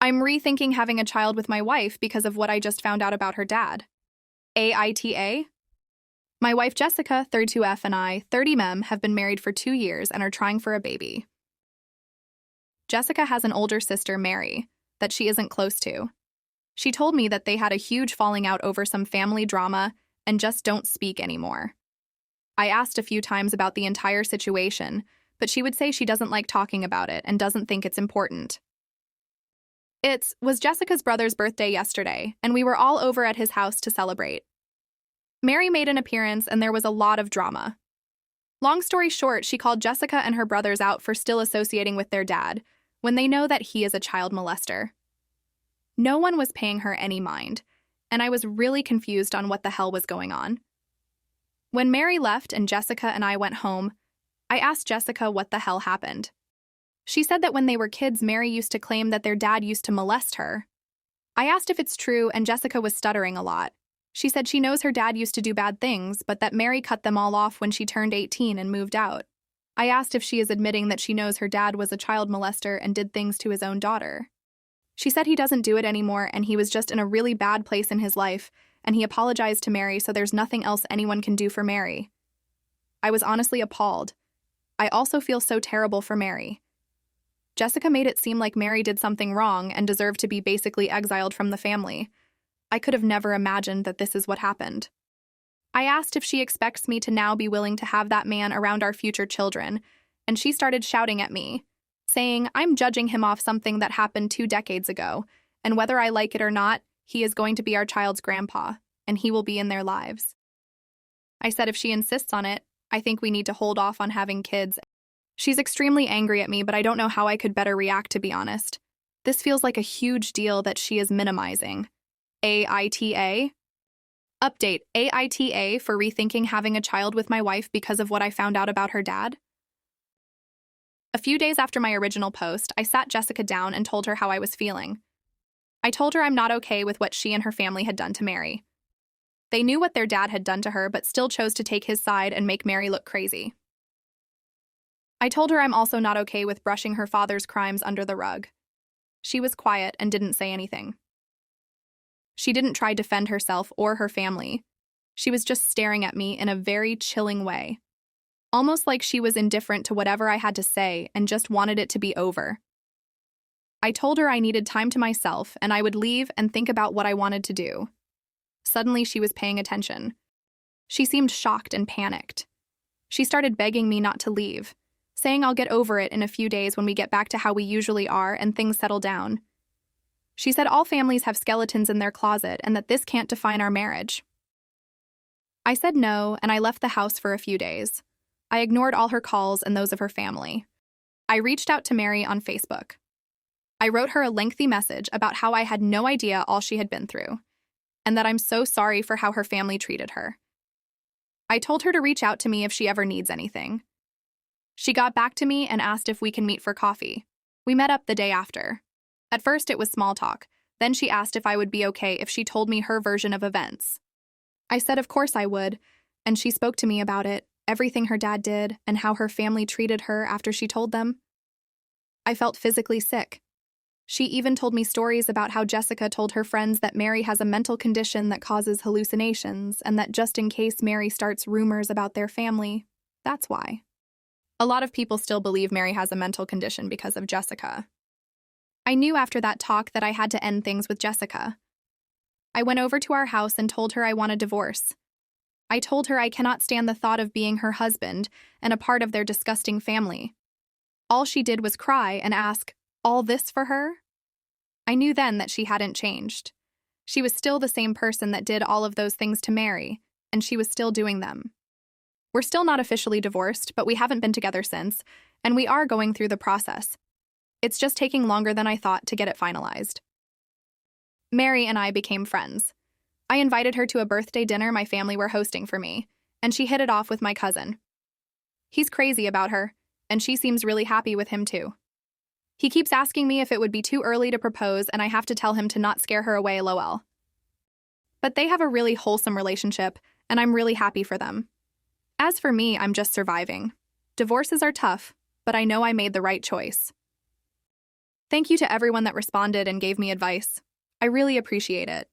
I'm rethinking having a child with my wife because of what I just found out about her dad. AITA? My wife Jessica, 32F, and I, 30MEM, have been married for 2 years and are trying for a baby. Jessica has an older sister, Mary, that she isn't close to. She told me that they had a huge falling out over some family drama and just don't speak anymore. I asked a few times about the entire situation, but she would say she doesn't like talking about it and doesn't think it's important. It was Jessica's brother's birthday yesterday, and we were all over at his house to celebrate. Mary made an appearance, and there was a lot of drama. Long story short, she called Jessica and her brothers out for still associating with their dad, when they know that he is a child molester. No one was paying her any mind, and I was really confused on what the hell was going on. When Mary left and Jessica and I went home, I asked Jessica what the hell happened. She said that when they were kids, Mary used to claim that their dad used to molest her. I asked if it's true, and Jessica was stuttering a lot. She said she knows her dad used to do bad things, but that Mary cut them all off when she turned 18 and moved out. I asked if she is admitting that she knows her dad was a child molester and did things to his own daughter. She said he doesn't do it anymore and he was just in a really bad place in his life, and he apologized to Mary, so there's nothing else anyone can do for Mary. I was honestly appalled. I also feel so terrible for Mary. Jessica made it seem like Mary did something wrong and deserved to be basically exiled from the family. I could have never imagined that this is what happened. I asked if she expects me to now be willing to have that man around our future children, and she started shouting at me, saying I'm judging him off something that happened 2 decades ago, and whether I like it or not, he is going to be our child's grandpa, and he will be in their lives. I said if she insists on it, I think we need to hold off on having kids. She's extremely angry at me, but I don't know how I could better react, to be honest. This feels like a huge deal that she is minimizing. AITA? Update: AITA for rethinking having a child with my wife because of what I found out about her dad. A few days after my original post, I sat Jessica down and told her how I was feeling. I told her I'm not okay with what she and her family had done to Mary. They knew what their dad had done to her, but still chose to take his side and make Mary look crazy. I told her I'm also not okay with brushing her father's crimes under the rug. She was quiet and didn't say anything. She didn't try to defend herself or her family. She was just staring at me in a very chilling way, almost like she was indifferent to whatever I had to say and just wanted it to be over. I told her I needed time to myself and I would leave and think about what I wanted to do. Suddenly, she was paying attention. She seemed shocked and panicked. She started begging me not to leave, saying I'll get over it in a few days when we get back to how we usually are and things settle down. She said all families have skeletons in their closet and that this can't define our marriage. I said no, and I left the house for a few days. I ignored all her calls and those of her family. I reached out to Mary on Facebook. I wrote her a lengthy message about how I had no idea all she had been through, and that I'm so sorry for how her family treated her. I told her to reach out to me if she ever needs anything. She got back to me and asked if we can meet for coffee. We met up the day after. At first, it was small talk. Then she asked if I would be okay if she told me her version of events. I said of course I would, and she spoke to me about it, everything her dad did, and how her family treated her after she told them. I felt physically sick. She even told me stories about how Jessica told her friends that Mary has a mental condition that causes hallucinations, and that just in case Mary starts rumors about their family, that's why. A lot of people still believe Mary has a mental condition because of Jessica. I knew after that talk that I had to end things with Jessica. I went over to our house and told her I want a divorce. I told her I cannot stand the thought of being her husband and a part of their disgusting family. All she did was cry and ask, all this for her? I knew then that she hadn't changed. She was still the same person that did all of those things to Mary, and she was still doing them. We're still not officially divorced, but we haven't been together since, and we are going through the process. It's just taking longer than I thought to get it finalized. Mary and I became friends. I invited her to a birthday dinner my family were hosting for me, and she hit it off with my cousin. He's crazy about her, and she seems really happy with him too. He keeps asking me if it would be too early to propose, and I have to tell him to not scare her away, lol. But they have a really wholesome relationship, and I'm really happy for them. As for me, I'm just surviving. Divorces are tough, but I know I made the right choice. Thank you to everyone that responded and gave me advice. I really appreciate it.